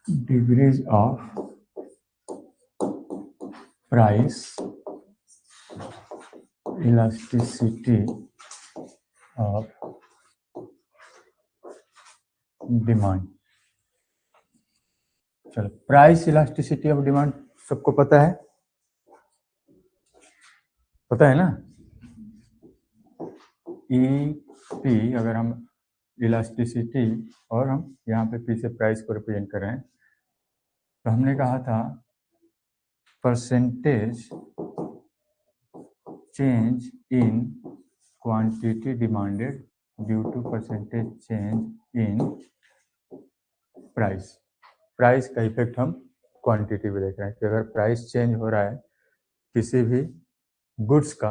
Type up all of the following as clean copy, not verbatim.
Degrees of price elasticity of demand. चलो, price elasticity of demand सबको पता है, पता है ना। ई पी, अगर हम इलास्टिसिटी और हम यहाँ पे पी से प्राइस को रिप्रेजेंट कर रहे हैं, तो हमने कहा था percentage change in quantity demanded due to percentage change in price. Price का इफेक्ट हम क्वांटिटी पे देख रहे हैं कि अगर प्राइस चेंज हो रहा है किसी भी गुड्स का,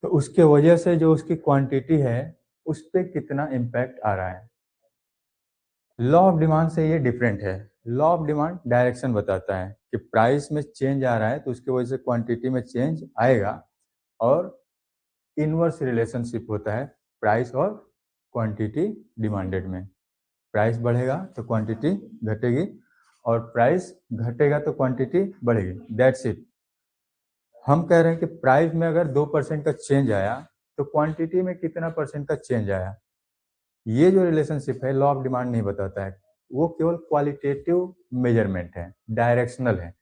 तो उसके वजह से जो उसकी क्वांटिटी है उस पर कितना इम्पैक्ट आ रहा है। लॉ ऑफ डिमांड से ये डिफरेंट है। लॉ ऑफ डिमांड डायरेक्शन बताता है कि प्राइस में चेंज आ रहा है तो उसकी वजह से क्वांटिटी में चेंज आएगा, और इनवर्स रिलेशनशिप होता है प्राइस और क्वांटिटी डिमांडेड में। प्राइस बढ़ेगा तो क्वांटिटी घटेगी, और प्राइस घटेगा तो क्वांटिटी बढ़ेगी। That's it. हम कह रहे हैं कि प्राइस में अगर 2% का चेंज आया तो क्वांटिटी में कितना परसेंट का चेंज आया। ये जो रिलेशनशिप है लॉ ऑफ डिमांड नहीं बताता है, वो केवल क्वालिटेटिव मेजरमेंट है, डायरेक्शनल है।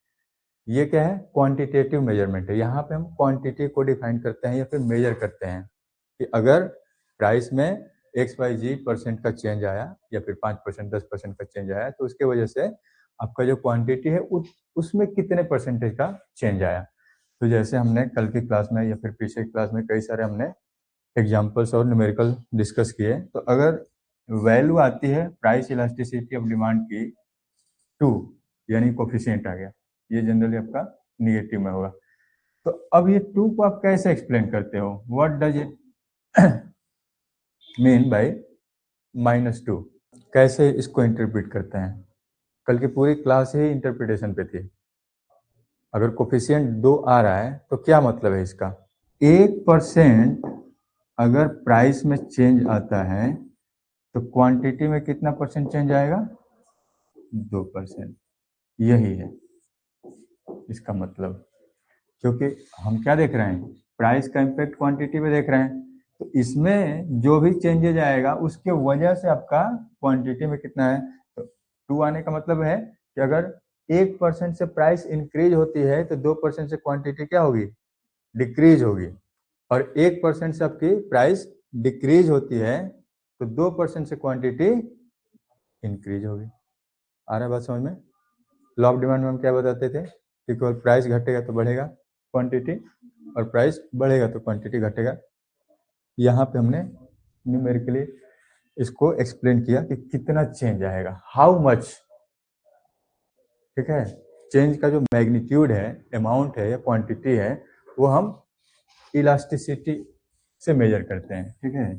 ये क्या है? क्वांटिटेटिव मेजरमेंट है। यहाँ पे हम क्वांटिटी को डिफाइन करते हैं या फिर मेजर करते हैं कि अगर प्राइस में XYZ% का चेंज आया या फिर 5%, 10% का चेंज आया, तो उसके वजह से आपका जो क्वांटिटी है उसमें कितने परसेंटेज का चेंज आया। तो जैसे हमने कल की क्लास में या फिर पीछे की क्लास में कई सारे हमने एग्जाम्पल्स और न्यूमेरिकल डिस्कस किए, तो अगर वैल्यू आती है प्राइस इलास्टिसिटी ऑफ डिमांड की 2, यानी कोफिशिएंट आ गया, ये जनरली आपका निगेटिव में होगा। तो अब ये 2 को आप कैसे एक्सप्लेन करते हो? What does it mean by -2? कैसे इसको इंटरप्रेट करते हैं? कल की पूरी क्लास ही इंटरप्रिटेशन पे थी। अगर कोफिशिएंट 2 आ रहा है तो क्या मतलब है इसका? 1% अगर प्राइस में चेंज आता है तो क्वांटिटी में कितना परसेंट चेंज आएगा? 2%। यही है इसका मतलब। क्योंकि हम क्या देख रहे हैं? प्राइस का इम्पैक्ट क्वांटिटी पे देख रहे हैं, तो इसमें जो भी चेंजेज आएगा उसके वजह से आपका क्वांटिटी में कितना है। तो 2 आने का मतलब है कि अगर 1% से प्राइस इंक्रीज होती है तो 2% से क्वांटिटी क्या होगी? डिक्रीज होगी। और 1% से आपकी प्राइस डिक्रीज होती है तो 2% से क्वांटिटी इंक्रीज होगी। आ रहा है बात समझ में? लॉ ऑफ डिमांड में हम क्या बताते थे कि केवल प्राइस घटेगा तो बढ़ेगा क्वांटिटी, और प्राइस बढ़ेगा तो क्वांटिटी घटेगा। यहाँ पे हमने न्यूमेरिकली इसको एक्सप्लेन किया कि कितना चेंज आएगा, हाउ मच। ठीक है, चेंज का जो मैग्नीट्यूड है, अमाउंट है या क्वांटिटी है, वो हम इलास्टिसिटी से मेजर करते हैं। ठीक है,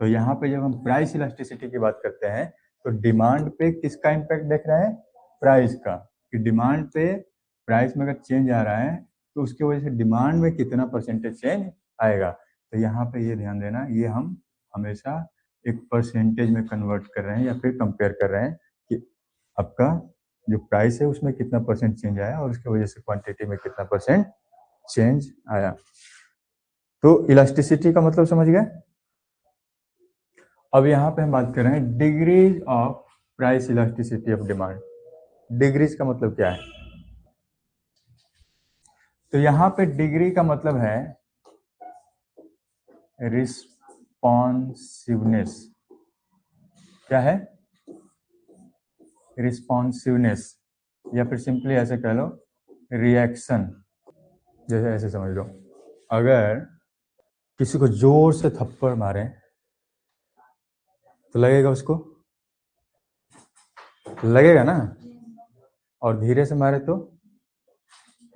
तो यहाँ पे जब हम प्राइस इलास्टिसिटी की बात करते हैं तो डिमांड पे किसका इम्पैक्ट देख रहे हैं? प्राइस का। कि डिमांड पे प्राइस में अगर चेंज आ रहा है तो उसकी वजह से डिमांड में कितना परसेंटेज चेंज आएगा। तो यहाँ पे ये ध्यान देना, ये हम हमेशा एक परसेंटेज में कन्वर्ट कर रहे हैं या फिर कंपेयर कर रहे हैं कि आपका जो प्राइस है उसमें कितना परसेंट चेंज आया और उसकी वजह से क्वांटिटी में कितना परसेंट चेंज आया। तो इलास्टिसिटी का मतलब समझ गए? अब यहाँ पे हम बात कर रहे हैं degrees of price elasticity of demand. Degrees का मतलब क्या है? तो यहाँ पे डिग्री का मतलब है रिस्पॉन्सिवनेस। क्या है? रिस्पॉन्सिवनेस, या फिर सिंपली ऐसे कह लो रिएक्शन। जैसे ऐसे समझ लो, अगर किसी को जोर से थप्पड़ मारे तो लगेगा, उसको लगेगा ना, और धीरे से मारे तो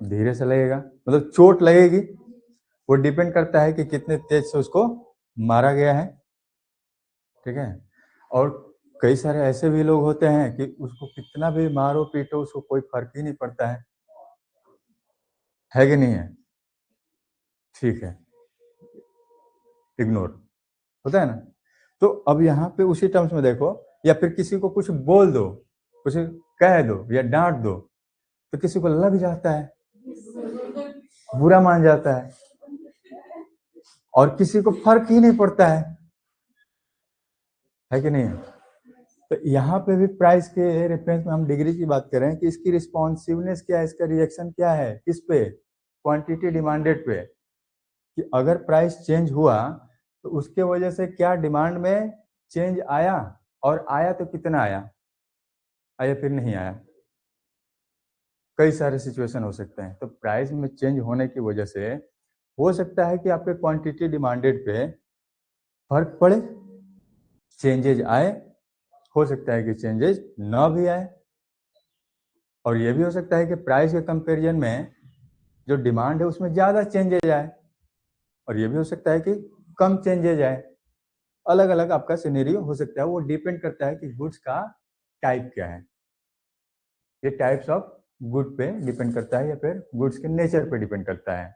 धीरे से लगेगा, मतलब चोट लगेगी। वो डिपेंड करता है कि कितने तेज से उसको मारा गया है। ठीक है, और कई सारे ऐसे भी लोग होते हैं कि उसको कितना भी मारो पीटो उसको कोई फर्क ही नहीं पड़ता है कि नहीं है? ठीक है, इग्नोर होता है ना। तो अब यहाँ पे उसी टर्म्स में देखो, या फिर किसी को कुछ बोल दो कुछ कह दो या डांट दो तो किसी को लग जाता है, बुरा मान जाता है, और किसी को फर्क ही नहीं पड़ता है कि नहीं? तो यहाँ पे भी प्राइस के रेफरेंस में हम डिग्री की बात करें कि इसकी रिस्पॉन्सिवनेस क्या है, इसका रिएक्शन क्या है, किस पे, क्वांटिटी डिमांडेड पे, कि अगर प्राइस चेंज हुआ तो उसके वजह से क्या डिमांड में चेंज आया, और आया तो कितना आया फिर नहीं आया। कई सारे सिचुएशन हो सकते हैं। तो प्राइस में चेंज होने की वजह से हो सकता है कि आपके क्वांटिटी डिमांडेड पे फर्क पड़े, चेंजेज आए, हो सकता है कि चेंजेज ना भी आए, और ये भी हो सकता है कि प्राइस के कंपैरिजन में जो डिमांड है उसमें ज़्यादा चेंजेज आए, और ये भी हो सकता है कि कम चेंजेज आए। अलग अलग आपका सिनेरियो हो सकता है, वो डिपेंड करता है कि गुड्स का टाइप क्या है। ये टाइप्स ऑफ गुड पे डिपेंड करता है या फिर गुड्स के नेचर पे डिपेंड करता है।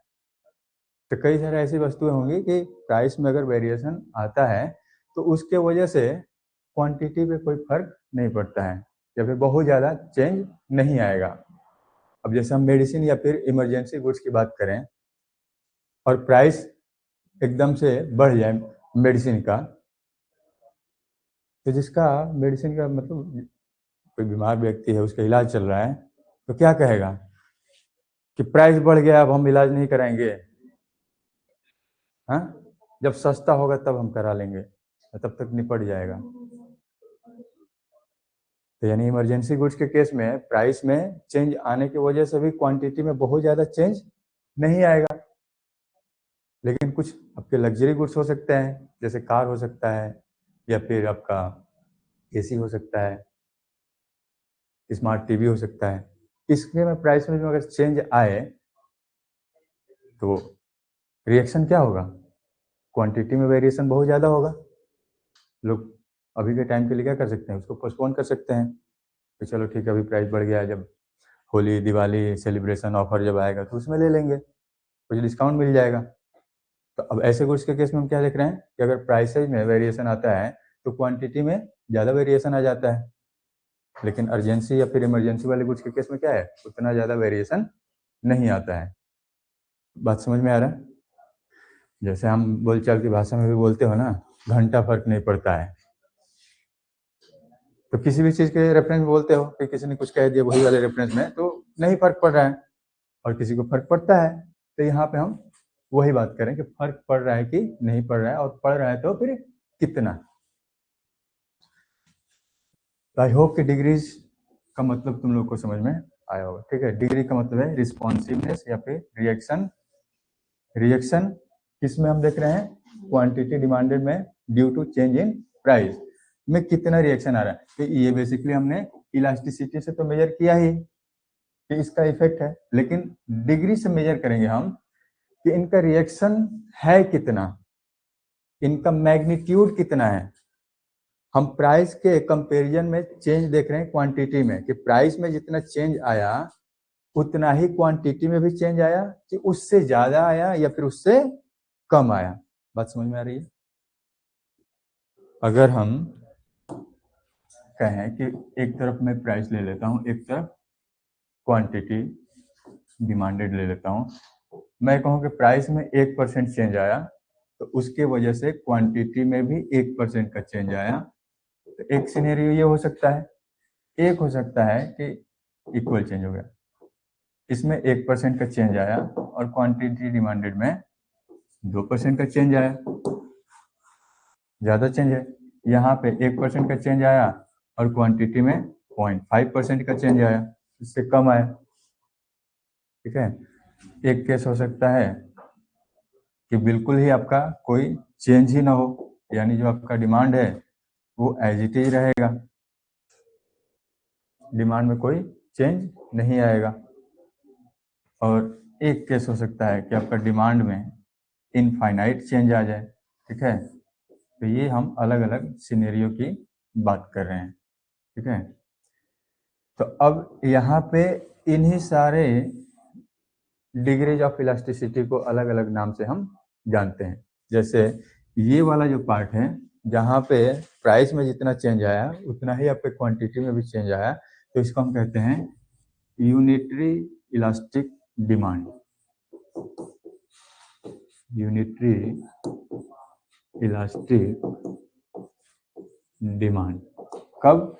तो कई सारे ऐसी वस्तुएं होंगी कि प्राइस में अगर वेरिएशन आता है तो उसके वजह से क्वांटिटी पे कोई फर्क नहीं पड़ता है या फिर बहुत ज़्यादा चेंज नहीं आएगा। अब जैसे हम मेडिसिन या फिर इमरजेंसी गुड्स की बात करें और प्राइस एकदम से बढ़ जाए मेडिसिन का, तो जिसका मेडिसिन का मतलब कोई बीमार व्यक्ति है, उसका इलाज चल रहा है, तो क्या कहेगा कि प्राइस बढ़ गया, अब हम इलाज नहीं कराएंगे, हाँ, जब सस्ता होगा तब हम करा लेंगे, तब तक निपट जाएगा। तो यानी इमरजेंसी गुड्स के केस में प्राइस में चेंज आने की वजह से भी क्वांटिटी में बहुत ज़्यादा चेंज नहीं आएगा। लेकिन कुछ आपके लग्जरी गुड्स हो सकते हैं, जैसे कार हो सकता है या फिर आपका एसी हो सकता है, स्मार्ट टीवी हो सकता है। इसके में प्राइस में अगर चेंज आए तो रिएक्शन क्या होगा, क्वांटिटी में वेरिएशन बहुत ज़्यादा होगा। लोग अभी के टाइम के लिए क्या कर सकते हैं, उसको पोस्टपोन कर सकते हैं कि चलो ठीक है, अभी प्राइस बढ़ गया है, जब होली दिवाली सेलिब्रेशन ऑफर जब आएगा तो उसमें ले लेंगे, कुछ डिस्काउंट मिल जाएगा। तो अब ऐसे गुड्स के केस में हम क्या देख रहे हैं कि अगर प्राइसेज में वेरिएशन आता है तो क्वांटिटी में ज़्यादा वेरिएशन आ जाता है, लेकिन अर्जेंसी या फिर इमरजेंसी वाले गुड्स के केस में क्या है, उतना ज़्यादा वेरिएशन नहीं आता है। बात समझ में आ रहा है? जैसे हम बोलचाल की भाषा में भी बोलते हो ना, घंटा फर्क नहीं पड़ता है। तो किसी भी चीज़ के रेफरेंस में बोलते हो कि किसी ने कुछ कह दिया वही वाले रेफरेंस में, तो नहीं फर्क पड़ रहा है, और किसी को फर्क पड़ता है। तो यहाँ पे हम वही बात करें कि फर्क पड़ रहा है कि नहीं पड़ रहा है, और पड़ रहा है तो फिर कितना। आई होप कि डिग्रीज का मतलब तुम लोग को समझ में आया होगा। ठीक है, डिग्री का मतलब है रिस्पॉन्सिवनेस या फिर रिएक्शन। रिएक्शन किस में हम देख रहे हैं, क्वांटिटी डिमांडेड में due to change in price में कितना रिएक्शन आ रहा है। तो ये बेसिकली हमने इलास्टिसिटी से तो मेजर किया ही कि इसका इफेक्ट है, लेकिन डिग्री से मेजर करेंगे हम कि इनका रिएक्शन है कितना, इनका मैग्नीट्यूड कितना है। हम प्राइस के कंपैरिजन में चेंज देख रहे हैं क्वांटिटी में, कि प्राइस में जितना चेंज आया उतना ही क्वांटिटी में भी चेंज आया, कि उससे ज्यादा आया या फिर उससे कम आया। बात समझ में आ रही है? अगर हम कहें कि एक तरफ मैं प्राइस ले लेता हूं, एक तरफ क्वांटिटी डिमांडेड ले लेता हूं, मैं कहूं कि प्राइस में 1% चेंज आया तो उसके वजह से क्वांटिटी में भी 1% का चेंज आया। तो एक सिनेरियो ये हो सकता है, एक हो सकता है कि इक्वल चेंज हो गया, इसमें 1% का चेंज आया और क्वांटिटी डिमांडेड में 2% का चेंज आया, ज्यादा चेंज है। यहाँ पे 1% का चेंज आया और क्वांटिटी में 0.5% का चेंज आया, इससे कम आया। ठीक है, एक केस हो सकता है कि बिल्कुल ही आपका कोई चेंज ही ना हो, यानी जो आपका डिमांड है वो एज इट इज रहेगा, डिमांड में कोई चेंज नहीं आएगा। और एक केस हो सकता है कि आपका डिमांड में इनफाइनाइट चेंज आ जाए। ठीक है, तो ये हम अलग अलग सिनेरियो की बात कर रहे हैं। ठीक है, तो अब यहाँ पे इन्हीं सारे डिग्रीज ऑफ इलास्टिसिटी को अलग अलग नाम से हम जानते हैं। जैसे ये वाला जो पार्ट है, जहाँ पे प्राइस में जितना चेंज आया उतना ही आपके क्वांटिटी में भी चेंज आया, तो इसको हम कहते हैं unitary elastic demand. Unitary elastic demand कब?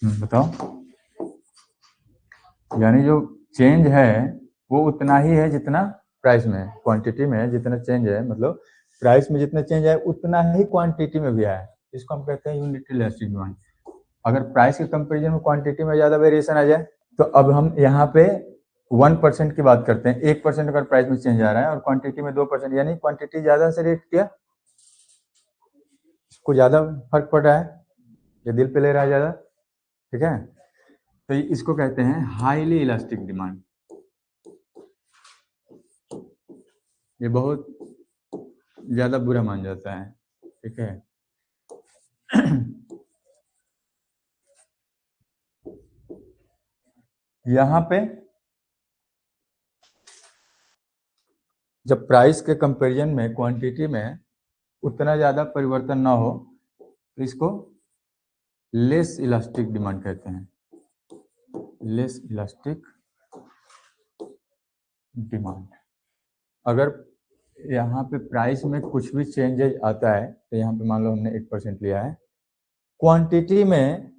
बताओ। यानी जो चेंज है वो उतना ही है जितना प्राइस में है, क्वांटिटी में जितना चेंज है, मतलब प्राइस में जितना चेंज है उतना ही क्वांटिटी में भी आया है। इसको हम कहते हैं यूनिटरी इलास्टिक डिमांड। अगर प्राइस के कंपैरिजन में क्वांटिटी में ज्यादा वेरिएशन आ जाए तो अब हम यहाँ पे 1% की बात करते हैं। 1% अगर प्राइस में चेंज आ रहा है और क्वांटिटी में 2%, यानी क्वांटिटी ज्यादा से रेट किया, इसको ज्यादा फर्क पड़ रहा है, ये दिल पे ले रहा है ज्यादा, ठीक है। तो इसको कहते हैं हाईली इलास्टिक डिमांड। ये बहुत ज्यादा बुरा मान जाता है, ठीक है। यहाँ पे जब प्राइस के कंपैरिजन में क्वांटिटी में उतना ज्यादा परिवर्तन ना हो तो इसको लेस इलास्टिक डिमांड कहते हैं। Less elastic demand. अगर यहाँ पे प्राइस में कुछ भी चेंजेज आता है, तो यहाँ पे मान लो हमने 1% लिया है, क्वांटिटी में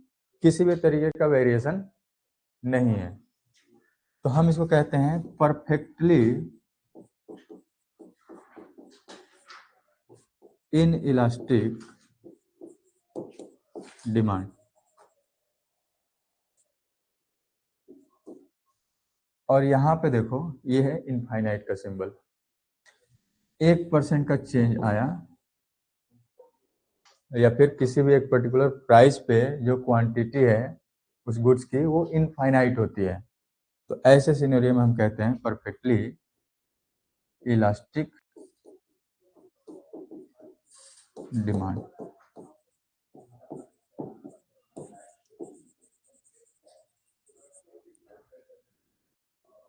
किसी भी तरीके का वेरिएशन नहीं है, तो हम इसको कहते हैं परफेक्टली इन इलास्टिक डिमांड। और यहाँ पे देखो ये है इनफाइनाइट का सिंबल। 1% का चेंज आया या फिर किसी भी एक पर्टिकुलर प्राइस पे जो क्वांटिटी है उस गुड्स की वो इनफाइनाइट होती है, तो ऐसे सिनेरियो में हम कहते हैं परफेक्टली इलास्टिक डिमांड।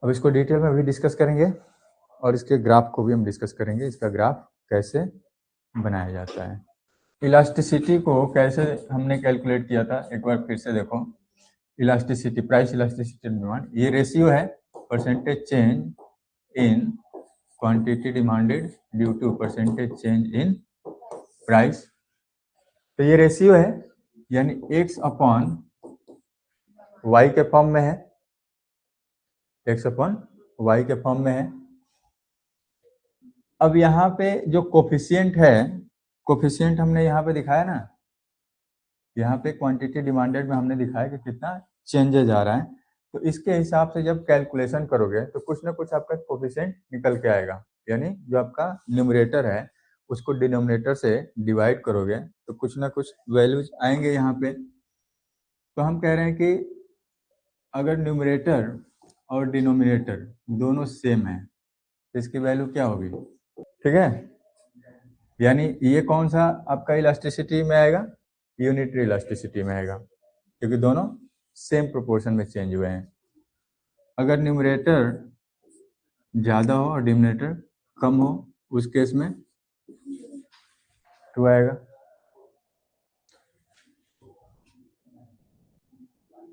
अब इसको डिटेल में भी डिस्कस करेंगे और इसके ग्राफ को भी हम डिस्कस करेंगे, इसका ग्राफ कैसे बनाया जाता है। इलास्टिसिटी को कैसे हमने कैलकुलेट किया था एक बार फिर से देखो। इलास्टिसिटी, प्राइस इलास्टिसिटी डिमांड, ये रेशियो है percentage change in quantity demanded due to percentage change in price. तो ये रेशियो है, यानी x अपॉन y के फॉर्म में है, x अपॉन y के फॉर्म में है। अब यहाँ पे जो कोफिशिएंट है, कोफिशिएंट हमने यहाँ पे दिखाया ना, यहाँ पे क्वांटिटी डिमांडेड में हमने दिखाया कि कितना चेंजेज आ रहा है, तो इसके हिसाब से जब कैलकुलेशन करोगे तो कुछ ना कुछ आपका कोफिशिएंट निकल के आएगा, यानी जो आपका न्यूमरेटर है उसको डिनोमिनेटर से डिवाइड करोगे तो कुछ ना कुछ वैल्यूज आएंगे यहाँ पे। तो हम कह रहे हैं कि अगर न्यूमरेटर और डिनोमिनेटर दोनों सेम है तो इसकी वैल्यू क्या होगी, ठीक है। यानी ये कौन सा आपका इलास्टिसिटी में आएगा, यूनिटरी इलास्टिसिटी में आएगा, क्योंकि दोनों सेम प्रोपोर्शन में चेंज हुए हैं। अगर न्यूमरेटर ज्यादा हो और डिनोमिनेटर कम हो उस केस में 2 आएगा।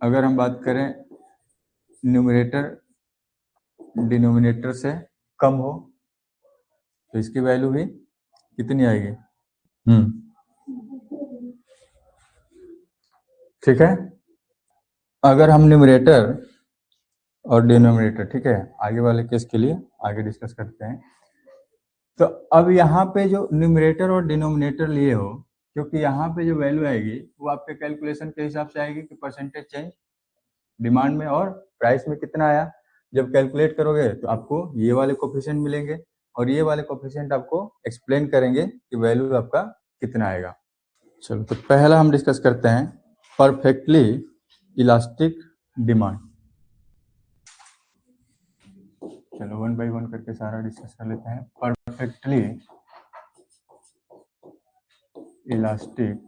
अगर हम बात करें न्यूमरेटर डिनोमिनेटर से कम हो तो इसकी वैल्यू भी कितनी आएगी, ठीक है। अगर हम न्यूमरेटर और डिनोमिनेटर, ठीक है, आगे वाले केस के लिए आगे डिस्कस करते हैं। तो अब यहाँ पे जो न्यूमरेटर और डिनोमिनेटर लिए हो, क्योंकि यहाँ पे जो वैल्यू आएगी वो आपके कैलकुलेशन के हिसाब से आएगी कि परसेंटेज चेंज डिमांड में और प्राइस में कितना आया। जब कैलकुलेट करोगे तो आपको ये वाले कोफिशिएंट मिलेंगे और ये वाले कोफिशिएंट आपको एक्सप्लेन करेंगे कि वैल्यू आपका कितना आएगा। चलो, तो पहला हम डिस्कस करते हैं परफेक्टली इलास्टिक डिमांड। चलो 1 बाय 1 करके सारा डिस्कस कर लेते हैं। Perfectly elastic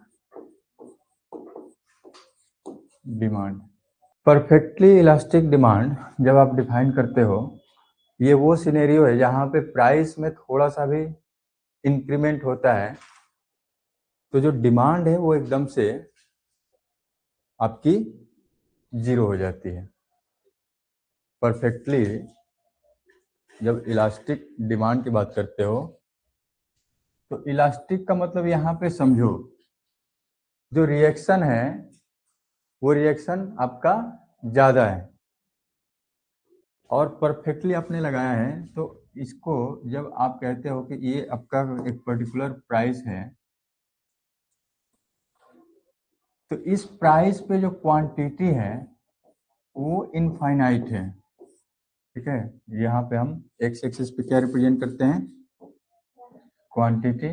demand. Perfectly elastic demand जब आप डिफाइन करते हो, ये वो सिनेरियो है जहां पे प्राइस में थोड़ा सा भी इंक्रीमेंट होता है तो जो डिमांड है वो एकदम से आपकी 0 हो जाती है। परफेक्टली जब इलास्टिक डिमांड की बात करते हो तो इलास्टिक का मतलब यहाँ पे समझो, जो रिएक्शन है वो रिएक्शन आपका ज़्यादा है और परफेक्टली आपने लगाया है। तो इसको जब आप कहते हो कि ये आपका एक पर्टिकुलर प्राइस है, तो इस प्राइस पे जो क्वांटिटी है वो इनफाइनाइट है। ठीक है, यहाँ पे हम एक्स एक्सिस पे क्या रिप्रेजेंट करते हैं, क्वांटिटी,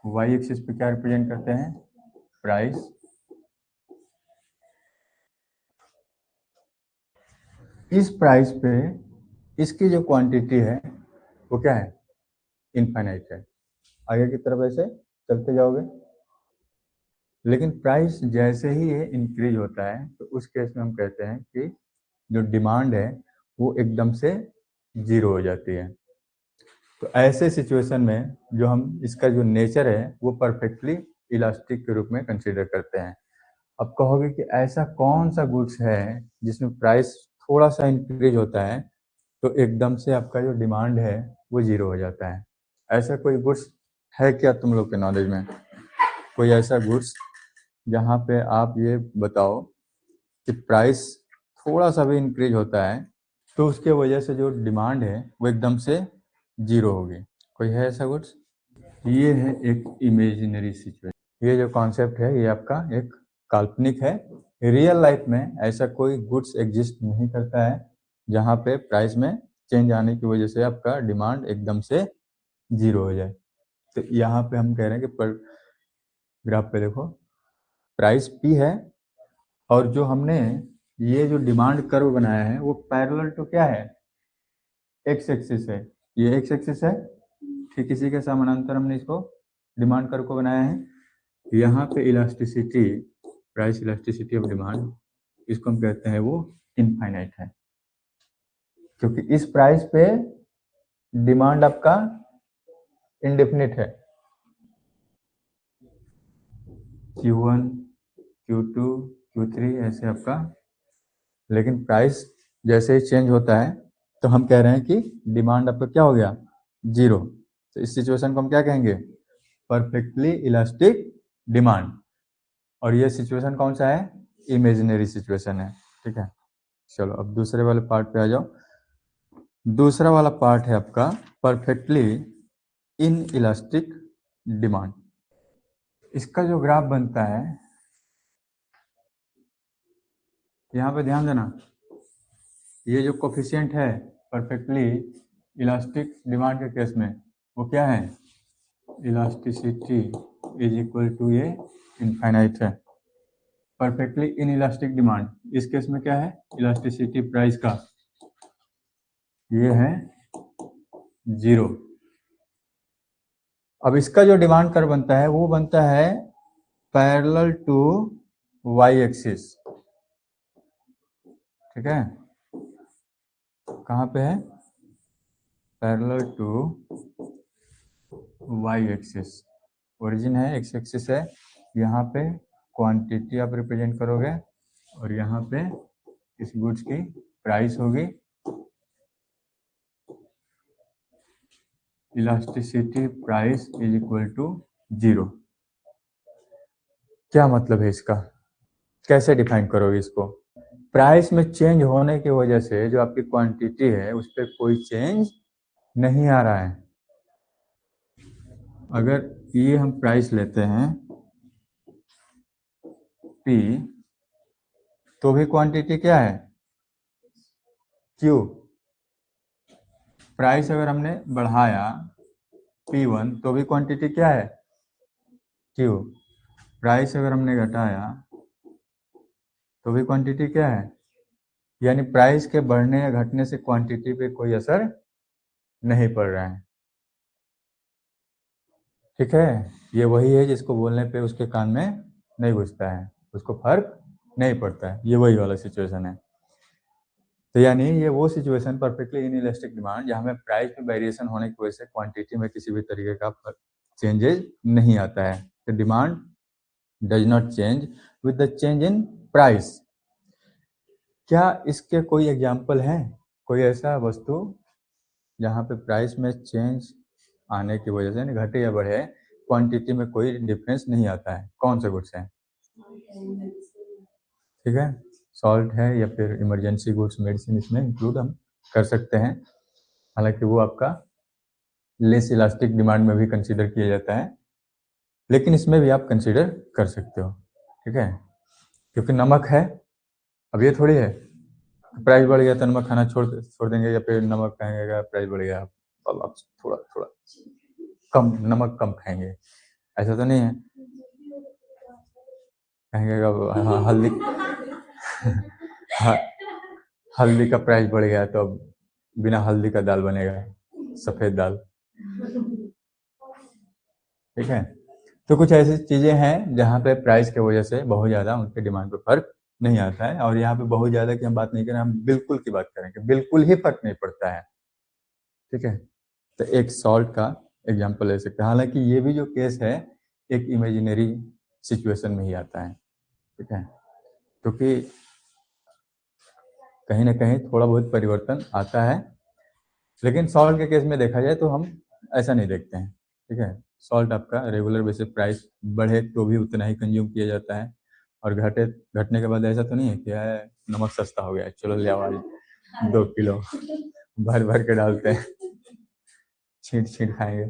वाई एक्सिस पे क्या रिप्रेजेंट करते हैं, प्राइस। इस प्राइस पे इसकी जो क्वांटिटी है वो क्या है, इनफाइनाइट है। आगे की तरफ ऐसे चलते जाओगे, लेकिन प्राइस जैसे ही ये इंक्रीज होता है तो उस केस में हम कहते हैं कि जो डिमांड है वो एकदम से 0 हो जाती है। तो ऐसे सिचुएशन में जो हम इसका जो नेचर है वो परफेक्टली इलास्टिक के रूप में कंसीडर करते हैं। अब कहोगे कि ऐसा कौन सा गुड्स है जिसमें प्राइस थोड़ा सा इंक्रीज होता है तो एकदम से आपका जो डिमांड है वो 0 हो जाता है। ऐसा कोई गुड्स है क्या तुम लोग के नॉलेज में, कोई ऐसा गुड्स जहाँ पे आप ये बताओ कि प्राइस थोड़ा सा भी इंक्रीज होता है तो उसके वजह से जो डिमांड है वो एकदम से 0 होगी, कोई है ऐसा गुड्स? ये है एक इमेजिनरी सिचुएशन। ये जो कॉन्सेप्ट है ये आपका एक काल्पनिक है। रियल लाइफ में ऐसा कोई गुड्स एग्जिस्ट नहीं करता है जहाँ पे प्राइस में चेंज आने की वजह से आपका डिमांड एकदम से 0 हो जाए। तो यहाँ पे हम कह रहे हैं कि पर ग्राफ पे देखो, प्राइस P है और जो हमने ये जो डिमांड कर्व बनाया है वो पैरेलल टू क्या है, एक्स एक्सिस है। ये एक्स एक्सिस है, ठीक इसी के समानांतर हमने इसको डिमांड कर्व को बनाया है। यहाँ पे elasticity, price elasticity of demand, इसको हम कहते हैं वो इनफाइनाइट है, क्योंकि इस प्राइस पे डिमांड आपका इंडेफिनिट है। Q1, Q2, Q3 ऐसे आपका, लेकिन प्राइस जैसे ही चेंज होता है तो हम कह रहे हैं कि डिमांड आपका क्या हो गया, 0। तो इस सिचुएशन को हम क्या कहेंगे, परफेक्टली इलास्टिक डिमांड। और ये सिचुएशन कौन सा है, इमेजिनरी सिचुएशन है। ठीक है, चलो अब दूसरे वाले पार्ट पे आ जाओ। दूसरा वाला पार्ट है आपका परफेक्टली इन इलास्टिक डिमांड। इसका जो ग्राफ बनता है, यहाँ पे ध्यान देना, ये जो कोफिशिएंट है परफेक्टली इलास्टिक डिमांड के केस में वो क्या है, इलास्टिसिटी इज इक्वल टू ये इनफाइनाइट है। परफेक्टली इन इलास्टिक डिमांड इस केस में क्या है, इलास्टिसिटी प्राइस का ये है 0। अब इसका जो डिमांड कर्व बनता है वो बनता है पैरेलल टू वाई एक्सिस। ठीक है, कहाँ पे है, parallel to Y axis. Origin है, एक्स एक्सिस है, यहाँ पे क्वांटिटी आप रिप्रेजेंट करोगे और यहाँ पे इस गुड्स की प्राइस होगी। Elasticity price is equal to 0। क्या मतलब है इसका, कैसे डिफाइन करोगे इसको? प्राइस में चेंज होने की वजह से जो आपकी क्वांटिटी है उस पर कोई चेंज नहीं आ रहा है। अगर ये हम प्राइस लेते हैं P, तो भी क्वांटिटी क्या है, Q। प्राइस अगर हमने बढ़ाया P1 तो भी क्वांटिटी क्या है, Q। प्राइस अगर हमने घटाया तो भी क्वांटिटी क्या है, यानी प्राइस के बढ़ने या घटने से क्वांटिटी पे कोई असर नहीं पड़ रहा है। ठीक है, ये वही है जिसको बोलने पे उसके कान में नहीं घुसता है, उसको फर्क नहीं पड़ता है, ये वही वाला सिचुएशन है। तो यानी ये वो सिचुएशन परफेक्टली इनइलास्टिक डिमांड जहाँ में प्राइस में वेरिएशन होने की वजह से क्वांटिटी में किसी भी तरीके का चेंजेज नहीं आता है। तो demand does not change with the change in price. क्या इसके कोई एग्जाम्पल है, कोई ऐसा वस्तु जहाँ पे प्राइस में चेंज आने की वजह से घटे या बढ़े क्वांटिटी में कोई डिफरेंस नहीं आता है? कौन से गुड्स हैं? ठीक है, सॉल्ट है या फिर इमरजेंसी गुड्स, मेडिसिन इसमें इंक्लूड हम कर सकते हैं। हालांकि वो आपका लेस इलास्टिक डिमांड में भी कंसीडर किया जाता है, लेकिन इसमें भी आप कंसीडर कर सकते हो। ठीक है, क्योंकि नमक है, अब ये थोड़ी है प्राइस बढ़ गया तो नमक खाना छोड़ देंगे, या फिर नमक खाएंगे प्राइस बढ़ गया अब आप थोड़ा थोड़ा कम नमक कम खाएंगे, ऐसा तो नहीं है। कहेंगे हल्दी हल्दी का प्राइस बढ़ गया तो अब बिना हल्दी का दाल बनेगा, सफेद दाल। ठीक है, तो कुछ ऐसी चीजें हैं जहाँ पे प्राइस की वजह से बहुत ज्यादा उनके डिमांड पे फर्क नहीं आता है। और यहाँ पे बहुत ज्यादा की हम बात नहीं करें, हम बिल्कुल की बात करेंगे, बिल्कुल ही फर्क नहीं पड़ता है। ठीक है, तो एक सॉल्ट का एग्जांपल ले सकते हैं। हालांकि ये भी जो केस है एक इमेजिनरी सिचुएशन में ही आता है। ठीक है, क्योंकि कहीं ना कहीं थोड़ा बहुत परिवर्तन आता है, लेकिन सॉल्ट के केस में देखा जाए तो हम ऐसा नहीं देखते हैं। ठीक है, सॉल्ट आपका रेगुलर बेसिस प्राइस बढ़े तो भी उतना ही कंज्यूम किया जाता है, और घटने के बाद ऐसा तो नहीं है कि है नमक सस्ता हो गया चलो ले आओ आज 2 किलो भर भर के डालते हैं, छींट छींट खाएंगे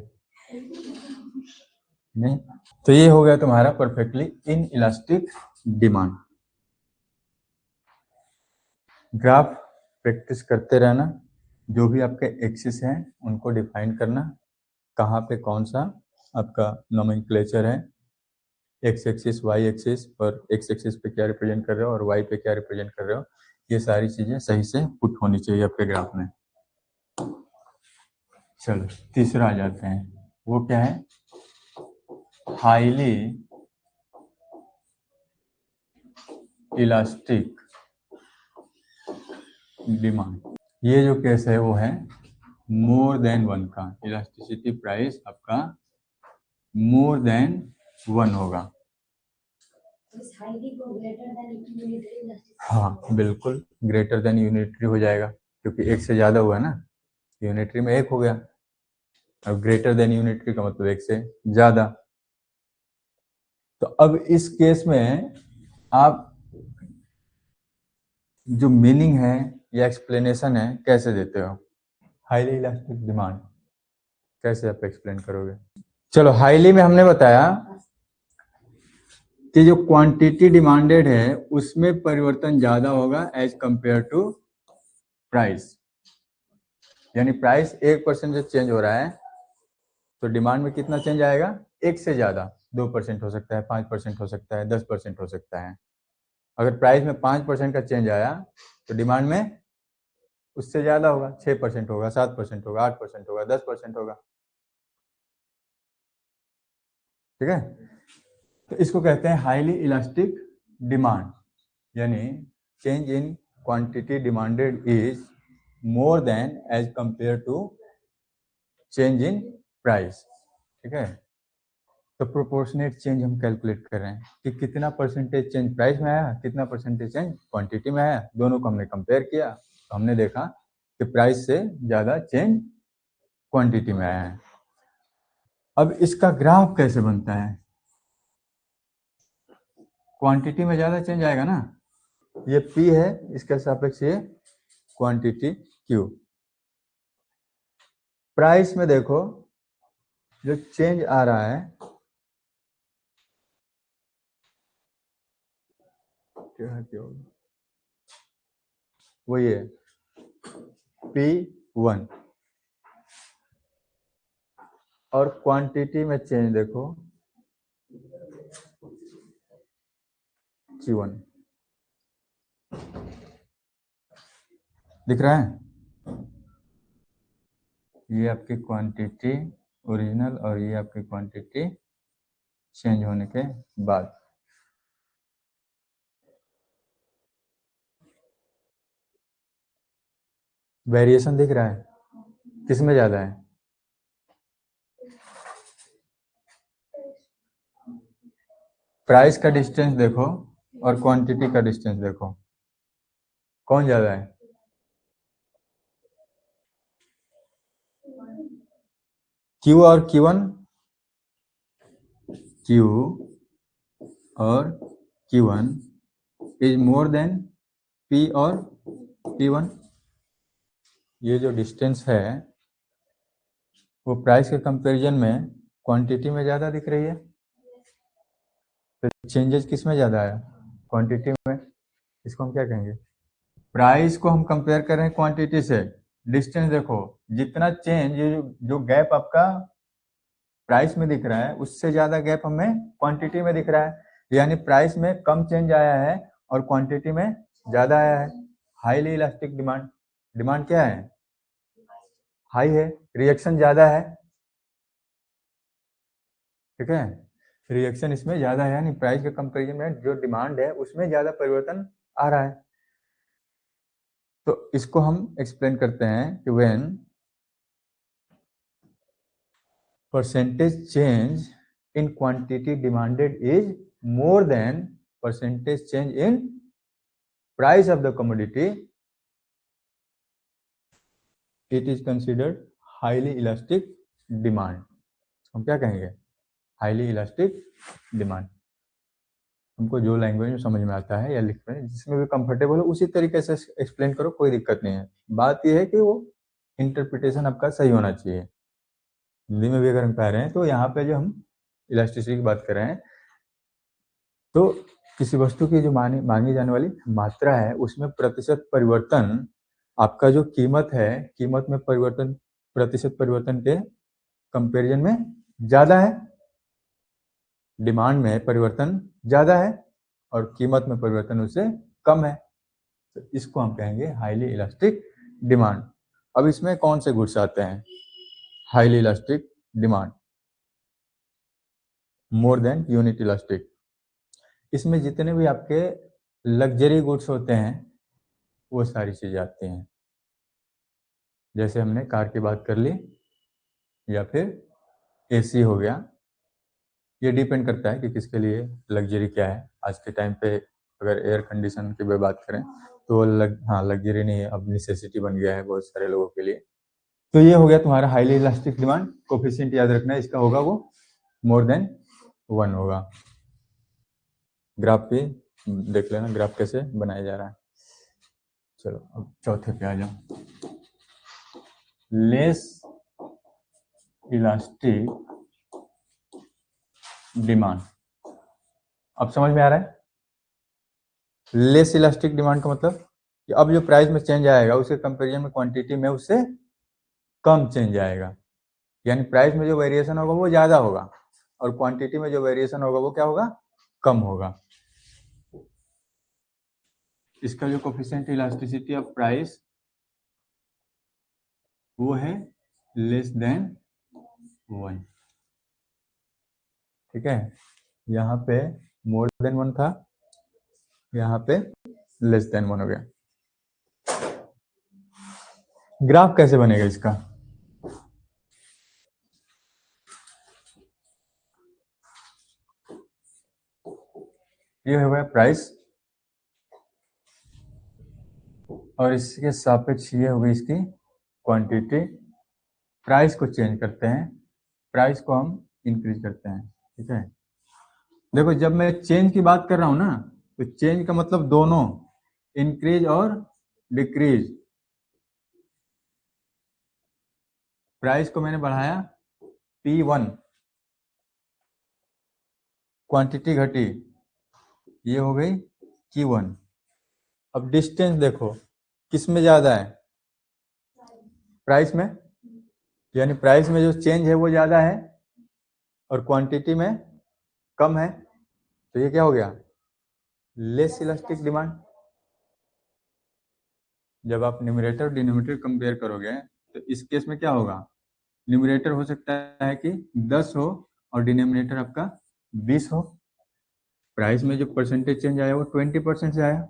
नहीं। तो ये हो गया तुम्हारा perfectly in elastic demand. Graph practice करते रहना, जो भी आपके एक्सिस हैं उनको डिफाइन करना, कहाँ पे कौन सा आपका नोमेनक्लेचर है, एक्स एक्सिस वाई एक्सिस, और एक्स एक्सिस पे क्या रिप्रेजेंट कर रहे हो और वाई पे क्या रिप्रेजेंट कर रहे हो, ये सारी चीजें सही से पुट होनी चाहिए आपके ग्राफ में। चलो तीसरा आ जाते हैं, वो क्या है? Highly elastic demand. ये जो केस है वो है मोर देन वन का, इलास्टिसिटी प्राइस आपका मोर देन वन होगा। हाँ बिल्कुल, ग्रेटर देन यूनिटरी हो जाएगा, क्योंकि एक से ज्यादा हुआ ना, यूनिटरी में एक हो गया, अब ग्रेटर देन यूनिटरी का मतलब एक से ज्यादा। तो अब इस केस में आप जो मीनिंग है या एक्सप्लेनेशन है कैसे देते हो? हाईली इलास्टिक डिमांड कैसे आप एक्सप्लेन करोगे? चलो हाईली में हमने बताया कि जो क्वांटिटी डिमांडेड है उसमें परिवर्तन ज्यादा होगा एज कंपेयर टू प्राइस। यानी प्राइस 1% से चेंज हो रहा है तो डिमांड में कितना चेंज आएगा? एक से ज्यादा, 2% हो सकता है, 5% हो सकता है, 10% हो सकता है। अगर प्राइस में 5% का चेंज आया तो डिमांड में उससे ज्यादा होगा, 6% होगा, 7% होगा, 8% होगा, 10% होगा। ठीक है, तो इसको कहते हैं हाईली इलास्टिक डिमांड, यानी change in quantity demanded is more than as compared to change in price. ठीक है, तो प्रोपोर्शनेट चेंज हम कैलकुलेट कर रहे हैं कि कितना परसेंटेज चेंज प्राइस में आया, कितना परसेंटेज चेंज क्वांटिटी में आया, दोनों को हमने कंपेयर किया तो हमने देखा कि प्राइस से ज्यादा चेंज क्वांटिटी में आया है। अब इसका ग्राफ कैसे बनता है? क्वांटिटी में ज्यादा चेंज आएगा ना, ये P है, इसके सापेक्ष ये क्वांटिटी Q। प्राइस में देखो जो चेंज आ रहा है वो ये P1, और क्वांटिटी में चेंज देखो Q1। दिख रहा है? ये आपकी क्वांटिटी ओरिजिनल और ये आपकी क्वांटिटी चेंज होने के बाद। वेरिएशन दिख रहा है? किस में ज्यादा है? प्राइस का डिस्टेंस देखो और क्वांटिटी का डिस्टेंस देखो, कौन ज्यादा है? Q और Q1, Q और Q1 is more then P और P1। ये जो डिस्टेंस है वो प्राइस के कंपैरिजन में क्वांटिटी में ज़्यादा दिख रही है, तो चेंजेस किस में ज़्यादा आया? क्वांटिटी में। इसको हम क्या कहेंगे? प्राइस को हम कंपेयर कर रहे हैं क्वांटिटी से, डिस्टेंस देखो, जितना चेंज, ये जो गैप आपका प्राइस में दिख रहा है उससे ज़्यादा गैप हमें क्वांटिटी में दिख रहा है, यानी प्राइस में कम चेंज आया है और क्वांटिटी में ज़्यादा आया है। हाईली इलास्टिक डिमांड, डिमांड क्या है? हाई है, रिएक्शन ज़्यादा है, ठीक है, रिएक्शन इसमें ज़्यादा है, यानी प्राइस के कंपैरिजन में जो डिमांड है उसमें ज़्यादा परिवर्तन आ रहा है। तो इसको हम एक्सप्लेन करते हैं कि when percentage change in quantity demanded is more than percentage change in price of the commodity, it is considered highly elastic demand। हम क्या कहेंगे? Highly elastic demand. हमको जो लैंग्वेज में समझ में आता है या लिख में जिसमें भी कंफर्टेबल हो उसी तरीके से एक्सप्लेन करो, कोई दिक्कत नहीं है। बात यह है कि वो इंटरप्रिटेशन आपका सही होना चाहिए। हिंदी में भी अगर हम कह रहे हैं तो यहाँ पे जो हम इलास्टिसिटी की बात कर रहे हैं, तो किसी वस्तु की जो मांगी जाने वाली मात्रा है उसमें प्रतिशत परिवर्तन, आपका जो कीमत है, कीमत में परिवर्तन प्रतिशत परिवर्तन के कंपैरिजन में ज़्यादा है, डिमांड में परिवर्तन ज़्यादा है और कीमत में परिवर्तन उससे कम है, तो इसको हम कहेंगे हाईली इलास्टिक डिमांड। अब इसमें कौन से गुड्स आते हैं? Highly elastic demand, more than unit elastic. इसमें जितने भी आपके लग्जरी गुड्स होते हैं वो सारी चीज़ें आती हैं, जैसे हमने कार की बात कर ली, या फिर एसी हो गया। ये डिपेंड करता है कि किसके लिए लग्जरी क्या है। आज के टाइम पे अगर एयर कंडीशन की भी बात करें तो लग्जरी नहीं है, अब नेसेसिटी बन गया है बहुत सारे लोगों के लिए। तो ये हो गया तुम्हारा हाईली इलास्टिक डिमांड। कोफिशिएंट याद रखना है इसका होगा वो मोर देन 1 होगा। ग्राफ पे देख लेना ग्राफ कैसे बनाया जा रहा है। चलो अब चौथे पे आ जाओ, लेस इलास्टिक डिमांड। अब समझ में आ रहा है? लेस इलास्टिक डिमांड का मतलब कि अब जो प्राइस में चेंज आएगा उसके कंपैरिजन में क्वांटिटी में उससे कम चेंज आएगा, यानी प्राइस में जो वेरिएशन होगा वो ज्यादा होगा और क्वांटिटी में जो वेरिएशन होगा वो क्या होगा? कम होगा। इसका जो कोफिशिएंट इलास्टिसिटी ऑफ प्राइस वो है लेस देन 1, ठीक है। यहाँ पे मोर देन 1 था, यहाँ पे लेस देन 1 हो गया। ग्राफ कैसे बनेगा इसका? ये हो गया प्राइस और इसके सापेक्ष ये हो गई इसकी क्वांटिटी। प्राइस को चेंज करते हैं, प्राइस को हम इंक्रीज करते हैं, ठीक है। देखो जब मैं चेंज की बात कर रहा हूं ना, तो चेंज का मतलब दोनों इंक्रीज और डिक्रीज। प्राइस को मैंने बढ़ाया P1, क्वांटिटी घटी, ये हो गई Q1। अब डिस्टेंस देखो किस में ज्यादा है? प्राइस में, यानी प्राइस में जो चेंज है वो ज्यादा है और क्वांटिटी में कम है, तो ये क्या हो गया? Less elastic demand. जब आप न्यूमरेटर और डिनोमिनेटर कंपेयर करोगे तो इस केस में क्या होगा? न्यूमरेटर हो सकता है कि 10 हो और डिनोमिनेटर आपका 20 हो। प्राइस में जो परसेंटेज चेंज आया वो 20% से आया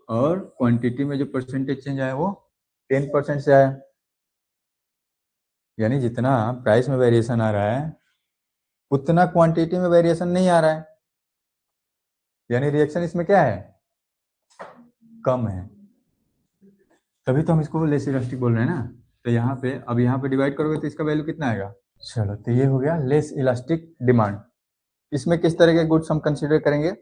और क्वांटिटी में जो परसेंटेज चेंज आया वो 10% से आया, यानी जितना प्राइस में वेरिएशन आ रहा है उतना क्वांटिटी में वेरिएशन नहीं आ रहा है। यानी रिएक्शन इसमें क्या है, कम है, तभी तो हम इसको लेस इलास्टिक बोल रहे हैं ना। तो यहाँ पे अब यहाँ पे डिवाइड करोगे तो इसका वैल्यू कितना आएगा। चलो तो ये हो गया लेस इलास्टिक डिमांड। इसमें किस तरह के गुड्स हम कंसीडर करेंगे,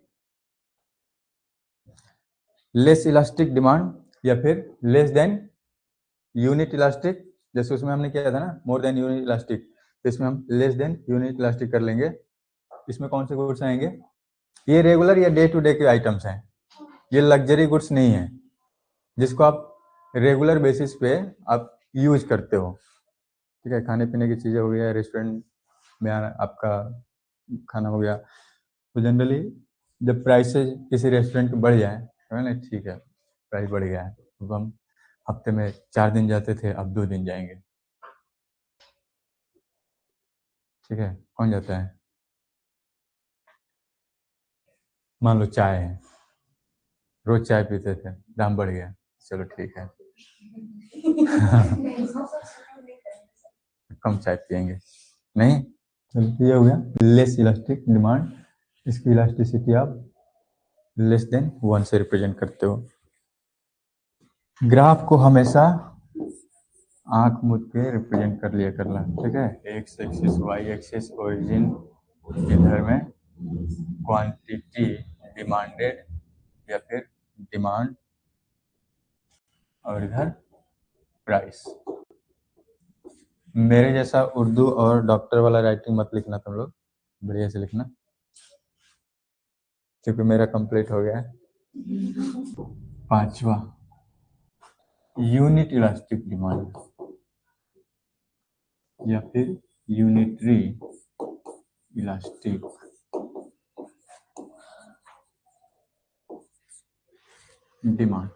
लेस इलास्टिक डिमांड या फिर लेस देन यूनिट इलास्टिक। जैसे उसमें हमने किया था ना मोर देन यूनिट इलास्टिक, तो इसमें हम लेस देन यूनिट इलास्टिक कर लेंगे। इसमें कौन से गुड्स आएंगे, ये रेगुलर या डे टू डे के आइटम्स हैं, ये लग्जरी गुड्स नहीं है जिसको आप रेगुलर बेसिस पे आप यूज करते हो। ठीक है, खाने पीने की चीज़ें हो गया, रेस्टोरेंट में आपका खाना हो गया, तो जनरली जब प्राइसेज किसी रेस्टोरेंट के बढ़ जाए तो ना ठीक है प्राइस बढ़ गया है, तो हम हफ्ते में 4 दिन जाते थे अब 2 दिन जाएंगे। ठीक है, कौन जाता है, मान लो चाय है, रोज चाय पीते थे, दाम बढ़ गया, चलो ठीक है कम चाय पियेंगे, नहीं। तो ये हो गया लेस इलास्टिक डिमांड, इसकी इलास्टिसिटी आप लेस देन 1 से रिप्रेजेंट करते हो। ग्राफ को हमेशा आंख मूंद के रिप्रेजेंट कर लिया करना, ठीक है। X axis, Y axis origin, इधर में क्वांटिटी डिमांडेड या फिर डिमांड, और इधर प्राइस। मेरे जैसा उर्दू और डॉक्टर वाला राइटिंग मत लिखना तुम लोग, बढ़िया से लिखना, क्योंकि मेरा कंप्लीट हो गया है। 5वां यूनिट इलास्टिक डिमांड या फिर unitary elastic demand.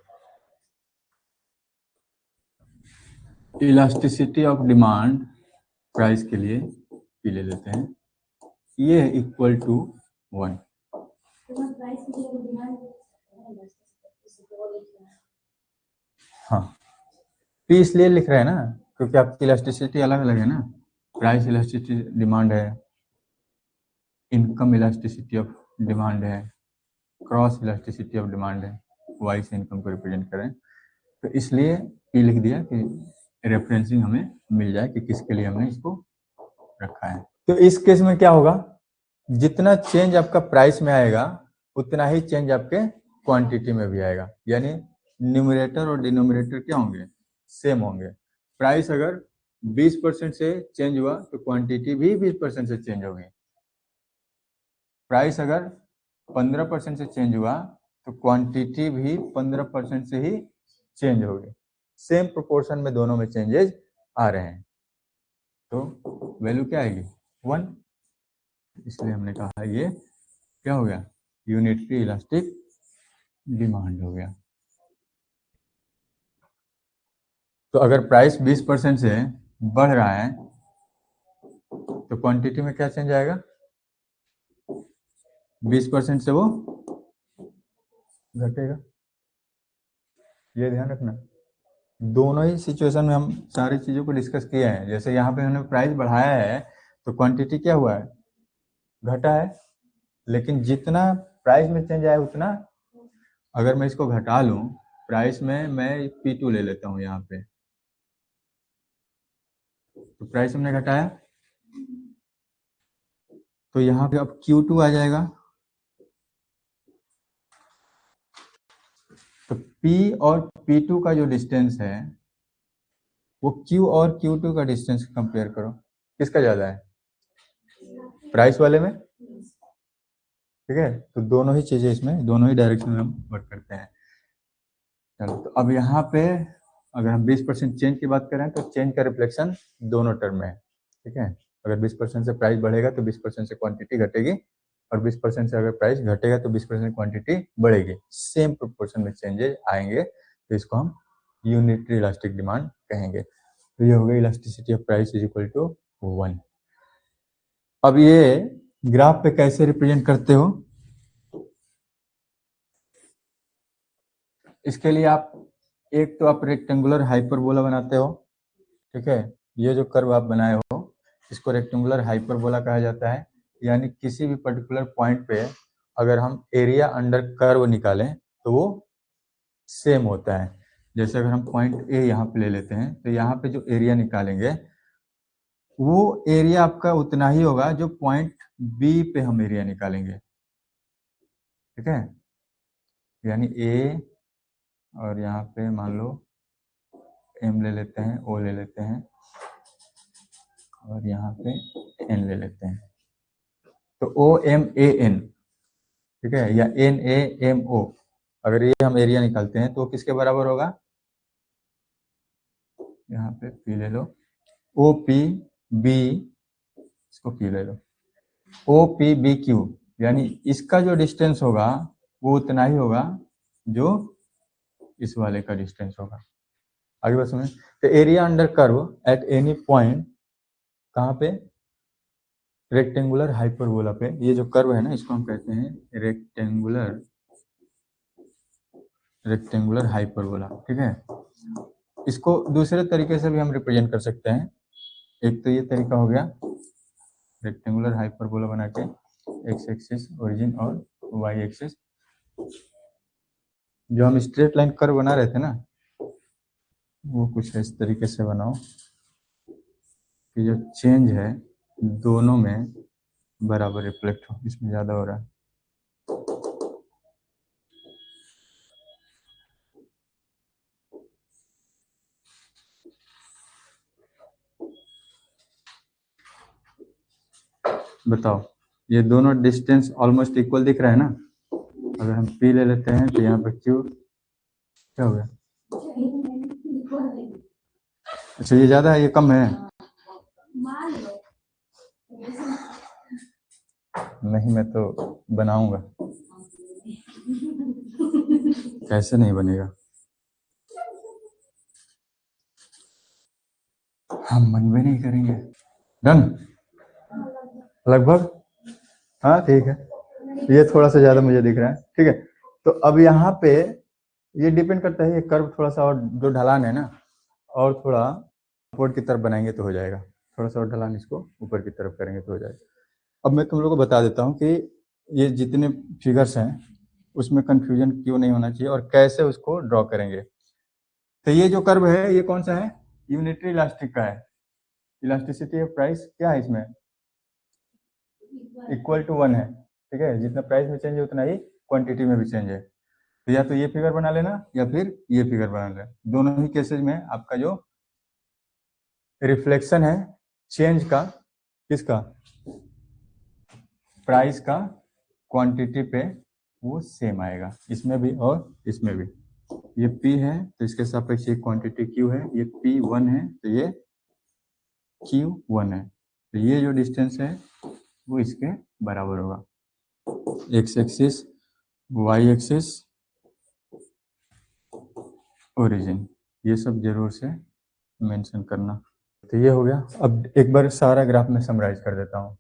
Elasticity of demand price के लिए पी ले लेते हैं, ये इक्वल टू 1। हाँ, पी इसलिए लिख रहे हैं ना क्योंकि आपकी इलास्टिसिटी अलग अलग है ना, प्राइस इलास्टिसिटी डिमांड है, इनकम इलास्टिसिटी ऑफ डिमांड है, क्रॉस इलास्टिसिटी ऑफ डिमांड है, वाई से इनकम को रिप्रेजेंट करें, तो इसलिए पी लिख दिया कि रेफरेंसिंग हमें मिल जाए कि किसके लिए हमने इसको रखा है। तो इस केस में क्या होगा, जितना चेंज आपका प्राइस में आएगा उतना ही चेंज आपके क्वांटिटी में भी आएगा, यानी न्यूमरेटर और डिनोमिनेटर क्या होंगे, सेम होंगे। प्राइस अगर 20% से चेंज हुआ तो क्वांटिटी भी 20% से चेंज होगी। प्राइस अगर 15% से चेंज हुआ तो क्वांटिटी भी 15% से ही चेंज होगी। सेम प्रोपोर्शन में दोनों में चेंजेस आ रहे हैं, तो वैल्यू क्या आएगी 1। इसलिए हमने कहा ये क्या हो गया, यूनिटरी इलास्टिक डिमांड हो गया। तो अगर प्राइस 20% से बढ़ रहा है तो क्वांटिटी में क्या चेंज आएगा, 20% से वो घटेगा। ये ध्यान रखना, दोनों ही सिचुएशन में हम सारी चीजों को डिस्कस किए हैं। जैसे यहाँ पे हमने प्राइस बढ़ाया है तो क्वांटिटी क्या हुआ है, घटा है, लेकिन जितना प्राइस में चेंज आया उतना, अगर मैं इसको घटा लूं प्राइस में, मैं P2 ले लेता हूं यहाँ पे, तो प्राइस हमने घटाया तो यहाँ पे अब Q2 आ जाएगा, तो P और P2 का जो डिस्टेंस है वो Q और Q2 का डिस्टेंस कंपेयर करो, किसका ज्यादा है, प्राइस वाले में। ठीक है, तो दोनों ही चीजें इसमें, दोनों ही डायरेक्शन में हम वर्क करते हैं। चलो तो अब यहाँ पे अगर हम 20% चेंज की बात करें तो चेंज का रिफ्लेक्शन दोनों टर्म में है। ठीक है, अगर 20% से प्राइस बढ़ेगा तो 20% से क्वांटिटी घटेगी, और 20% से अगर प्राइस घटेगा तो 20% क्वांटिटी बढ़ेगी। सेम प्रोपोर्शन में चेंजेस आएंगे, तो इसको हम यूनिटरी इलास्टिक डिमांड कहेंगे। तो ये हो गया elasticity of price is equal to 1। अब ये ग्राफ पे कैसे रिप्रेजेंट करते हो, इसके लिए आप एक तो आप रेक्टेंगुलर हाइपरबोला बनाते हो। ठीक है, ये जो कर्व आप बनाए हो इसको रेक्टेंगुलर हाइपरबोला कहा जाता है, यानी किसी भी पर्टिकुलर पॉइंट पे अगर हम एरिया अंडर कर्व निकालें तो वो सेम होता है। जैसे अगर हम पॉइंट ए यहाँ पे ले लेते हैं तो यहाँ पे जो एरिया निकालेंगे वो एरिया आपका उतना ही होगा जो पॉइंट बी पे हम एरिया निकालेंगे, ठीक है। यानी ए और यहाँ पे मान लो एम ले लेते हैं, ओ ले लेते हैं और यहाँ पे एन ले लेते हैं। तो ओ एम ए एन, ठीक है, या एन ए एम ओ, अगर ये हम एरिया निकालते हैं तो किसके बराबर होगा? यहाँ पे पी ले लो, ओ पी बी, इसको पी ले लो, ओ पी बी क्यू, यानी इसका जो डिस्टेंस होगा वो उतना ही होगा जो इस वाले का डिस्टेंस होगा। आगे बात सुनिए। तो area under curve at any point कहाँ पे? रेक्टेंगुलर हाइपरबोला पे। ये जो कर्व है ना इसको हम कहते हैं रेक्टेंगुलर हाइपरबोला, ठीक है। इसको दूसरे तरीके से भी हम रिप्रेजेंट कर सकते हैं। एक तो ये तरीका हो गया रेक्टेंगुलर हाइपरबोला बना के एक्स एक्सिस ओरिजिन और वाई एक्सिस, जो हम स्ट्रेट लाइन कर्व बना रहे थे ना वो कुछ इस तरीके से बनाओ कि जो चेंज है दोनों में बराबर रिफ्लेक्ट हो। इसमें ज़्यादा हो रहा है। बताओ, ये दोनों डिस्टेंस ऑलमोस्ट इक्वल दिख रहा है ना। अगर हम पी ले लेते हैं तो यहाँ पे क्यू क्या हो गया? अच्छा, ये ज़्यादा है, ये कम है? नहीं, मैं तो बनाऊंगा। कैसे नहीं बनेगा? हम मन में नहीं करेंगे। डन लगभग। हाँ ठीक है, ये थोड़ा सा ज्यादा मुझे दिख रहा है, ठीक है। तो अब यहाँ पे ये डिपेंड करता है, ये कर्व थोड़ा सा और जो ढलान है ना और थोड़ा ऊपर की तरफ बनाएंगे तो हो जाएगा। थोड़ा सा और ढलान इसको ऊपर की तरफ करेंगे तो हो जाएगा। अब मैं तुम लोगों को बता देता हूँ कि ये जितने फिगर्स हैं उसमें कंफ्यूजन क्यों नहीं होना चाहिए और कैसे उसको ड्रॉ करेंगे। तो ये जो कर्व है ये कौन सा है? यूनिटरी इलास्टिक का है। इलास्टिसिटी ऑफ प्राइस क्या है इसमें? इक्वल टू 1 है, ठीक है। जितना प्राइस में चेंज है उतना ही क्वांटिटी में भी चेंज है। तो या तो ये फिगर बना लेना या फिर ये फिगर बना लेना। दोनों ही केसेस में आपका जो रिफ्लेक्शन है चेंज का, किसका? प्राइस का क्वांटिटी पे वो सेम आएगा, इसमें भी और इसमें भी। ये P है तो इसके सापेक्ष ये क्वांटिटी Q है, ये P1 है तो ये Q1 है। तो ये जो डिस्टेंस है वो इसके बराबर होगा। X axis, Y axis, origin, ये सब जरूर से मेंशन करना। तो ये हो गया। अब एक बार सारा ग्राफ में समराइज कर देता हूँ।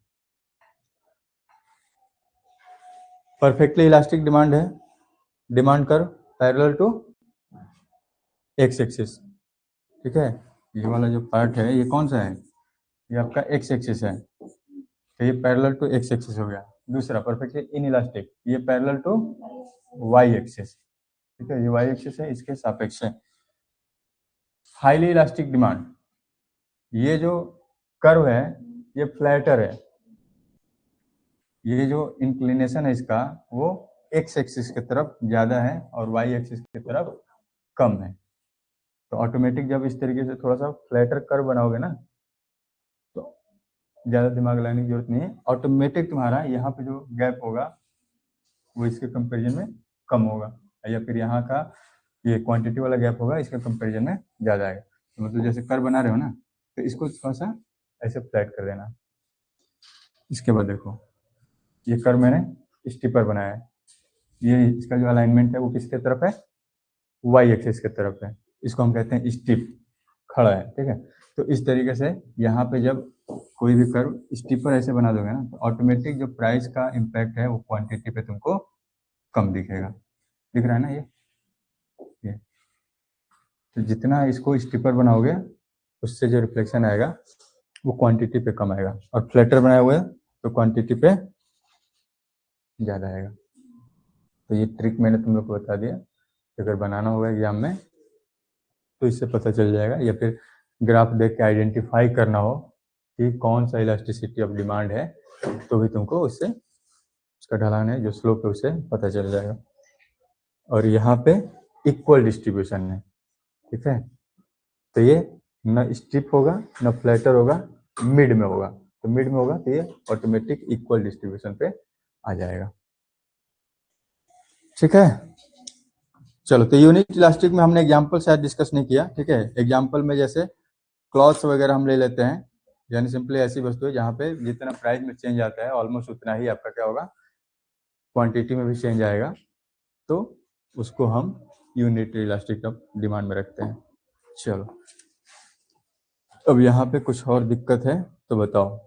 परफेक्टली इलास्टिक डिमांड है, demand curve parallel to X axis, ठीक है। ये वाला जो पार्ट है ये कौन सा है? ये आपका एक्स एक्सिस है, तो ये पैरेलल टू एक्स एक्सिस हो गया। दूसरा परफेक्टली इन इलास्टिक, ये पैरेलल टू वाई एक्सिस, ठीक है। ये वाई एक्सिस है, इसके सापेक्ष है। हाईली इलास्टिक डिमांड, ये जो कर्व है ये फ्लैटर है, ये जो इंक्लिनेशन है इसका वो एक्स एक्सिस की तरफ ज्यादा है और वाई एक्सिस की तरफ कम है। तो ऑटोमेटिक जब इस तरीके से थोड़ा सा फ्लैटर कर्व बनाओगे ना तो ज्यादा दिमाग लगाने की जरूरत नहीं है। ऑटोमेटिक तुम्हारा यहाँ पे जो गैप होगा वो इसके कंपेरिजन में कम होगा, या फिर यहाँ का ये क्वांटिटी वाला गैप होगा इसके कंपेरिजन में ज्यादा आएगा। तो मतलब जैसे कर्व बना रहे हो ना तो इसको थोड़ा सा ऐसे फ्लैट कर देना। इसके बाद देखो ये कर्व मैंने स्टिपर बनाया है, ये इसका जो अलाइनमेंट है वो किसके तरफ है? वाई एक्सिस की तरफ है। इसको हम कहते हैं स्टिप, खड़ा है, ठीक है। तो इस तरीके से यहाँ पे जब कोई भी कर्व स्टिपर ऐसे बना दोगे ना तो ऑटोमेटिक जो प्राइस का इम्पैक्ट है वो क्वांटिटी पे तुमको कम दिखेगा। दिख रहा है ना ये। तो जितना इसको स्टिपर बनाओगे उससे जो रिफ्लेक्शन आएगा वो क्वांटिटी पे कम आएगा, और फ्लैटर बनाए हुए तो क्वांटिटी पे ज़्यादा आएगा। तो ये ट्रिक मैंने तुम लोग को बता दिया, अगर बनाना होगा एग्जाम में तो इससे पता चल जाएगा, या फिर ग्राफ देख के आइडेंटिफाई करना हो कि कौन सा इलास्टिसिटी ऑफ डिमांड है, तो भी तुमको उससे उसका ढलान है जो स्लोप है उसे पता चल जाएगा। और यहाँ पे इक्वल डिस्ट्रीब्यूशन है, ठीक है, तो ये न स्टिप होगा न फ्लैटर होगा, मिड में होगा, तो मिड में होगा तो ये ऑटोमेटिक इक्वल डिस्ट्रीब्यूशन पे आ जाएगा, ठीक है। चलो, तो यूनिट इलास्टिक में हमने एग्जांपल शायद डिस्कस नहीं किया, ठीक है। एग्जांपल में जैसे क्लॉथ्स वगैरह हम ले लेते हैं, यानी सिंपली ऐसी वस्तु है जहाँ पे जितना प्राइस में चेंज आता है ऑलमोस्ट उतना ही आपका क्या होगा, क्वांटिटी में भी चेंज आएगा, तो उसको हम यूनिट इलास्टिक ऑफ डिमांड में रखते हैं। चलो, अब यहाँ पे कुछ और दिक्कत है तो बताओ।